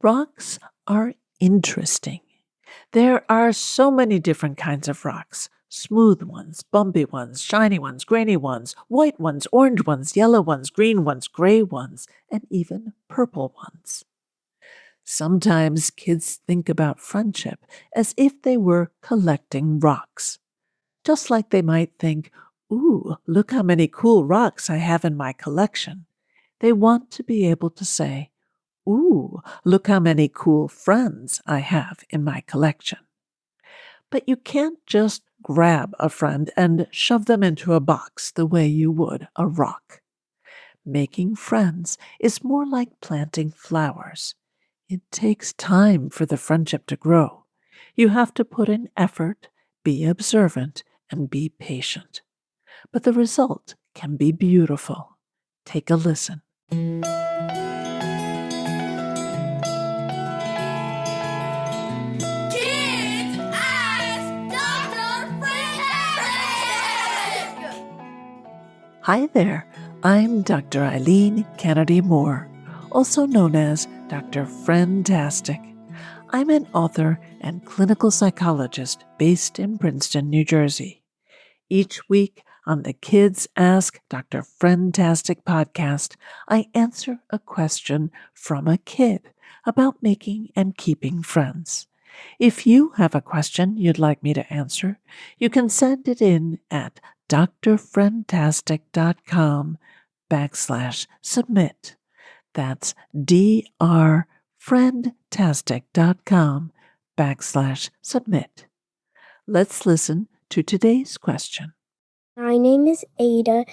Rocks are interesting. There are so many different kinds of rocks. Smooth ones, bumpy ones, shiny ones, grainy ones, white ones, orange ones, yellow ones, green ones, gray ones, and even purple ones. Sometimes kids think about friendship as if they were collecting rocks, just like they might think, "Ooh, look how many cool rocks I have in my collection." They want to be able to say, "Ooh, look how many cool friends I have in my collection." But you can't just grab a friend and shove them into a box the way you would a rock. Making friends is more like planting flowers. It takes time for the friendship to grow. You have to put in effort, be observant, and be patient. But the result can be beautiful. Take a listen. Kids Ask Dr. Friendtastic! Hi there, I'm Dr. Eileen Kennedy Moore, also known as Dr. Friendtastic. I'm an author and clinical psychologist based in Princeton, New Jersey. Each week on the Kids Ask Dr. Friendtastic podcast, I answer a question from a kid about making and keeping friends. If you have a question you'd like me to answer, you can send it in at drfriendtastic.com/submit. That's drfriendtastic.com/submit. Let's listen to today's question. My name is Ada.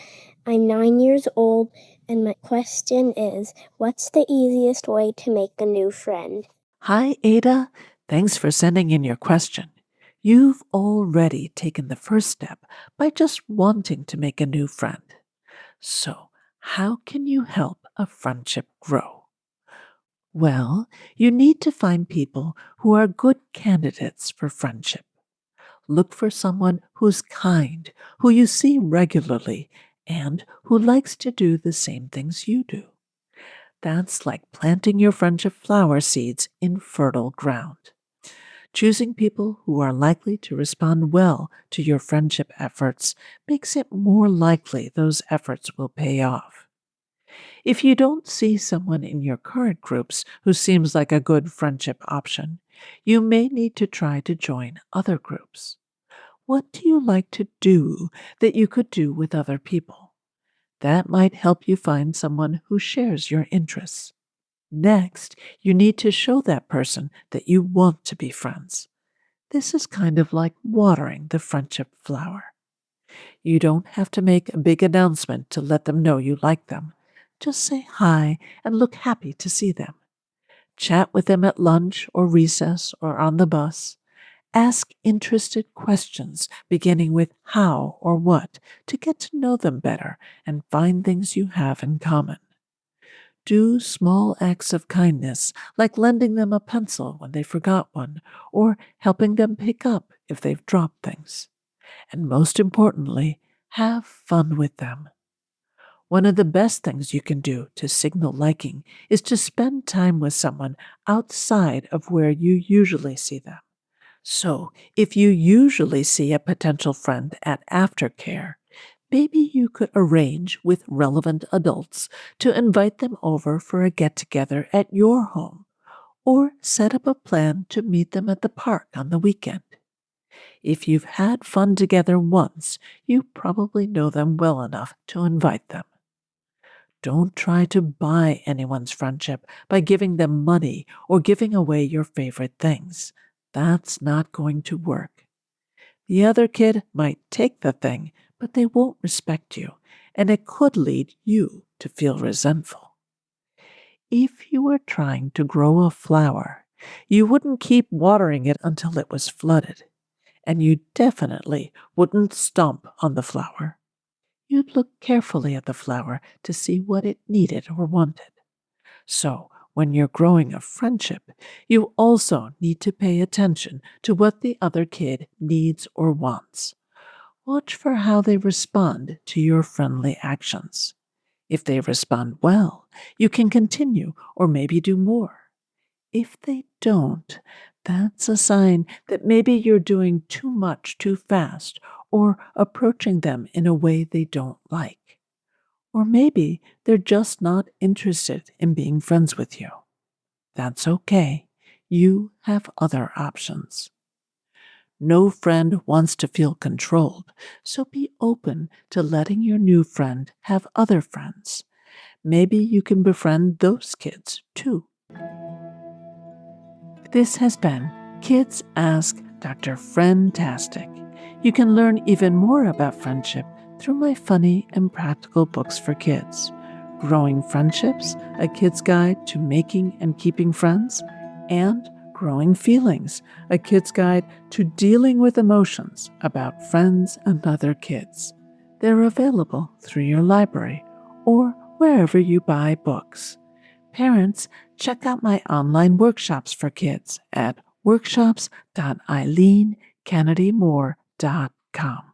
I'm 9 years old, and my question is, what's the easiest way to make a new friend? Hi, Ada. Thanks for sending in your question. You've already taken the first step by just wanting to make a new friend. So, how can you help a friendship grow? Well, you need to find people who are good candidates for friendship. Look for someone who's kind, who you see regularly, and who likes to do the same things you do. That's like planting your friendship flower seeds in fertile ground. Choosing people who are likely to respond well to your friendship efforts makes it more likely those efforts will pay off. If you don't see someone in your current groups who seems like a good friendship option, you may need to try to join other groups. What do you like to do that you could do with other people? That might help you find someone who shares your interests. Next, you need to show that person that you want to be friends. This is kind of like watering the friendship flower. You don't have to make a big announcement to let them know you like them. Just say hi and look happy to see them. Chat with them at lunch or recess or on the bus. Ask interested questions beginning with how or what to get to know them better and find things you have in common. Do small acts of kindness, like lending them a pencil when they forgot one, or helping them pick up if they've dropped things. And most importantly, have fun with them. One of the best things you can do to signal liking is to spend time with someone outside of where you usually see them. So, if you usually see a potential friend at aftercare, maybe you could arrange with relevant adults to invite them over for a get-together at your home, or set up a plan to meet them at the park on the weekend. If you've had fun together once, you probably know them well enough to invite them. Don't try to buy anyone's friendship by giving them money or giving away your favorite things. That's not going to work. The other kid might take the thing, but they won't respect you, and it could lead you to feel resentful. If you were trying to grow a flower, you wouldn't keep watering it until it was flooded, and you definitely wouldn't stomp on the flower. You'd look carefully at the flower to see what it needed or wanted. So, when you're growing a friendship, you also need to pay attention to what the other kid needs or wants. Watch for how they respond to your friendly actions. If they respond well, you can continue or maybe do more. If they don't, that's a sign that maybe you're doing too much too fast or approaching them in a way they don't like. Or maybe they're just not interested in being friends with you. That's okay. You have other options. No friend wants to feel controlled, so be open to letting your new friend have other friends. Maybe you can befriend those kids too. This has been Kids Ask Dr. Friendtastic. You can learn even more about friendship through my funny and practical books for kids. Growing Friendships, a kid's guide to making and keeping friends, and Growing Feelings, a kid's guide to dealing with emotions about friends and other kids. They're available through your library or wherever you buy books. Parents, check out my online workshops for kids at workshops.eileenkennedymore.com.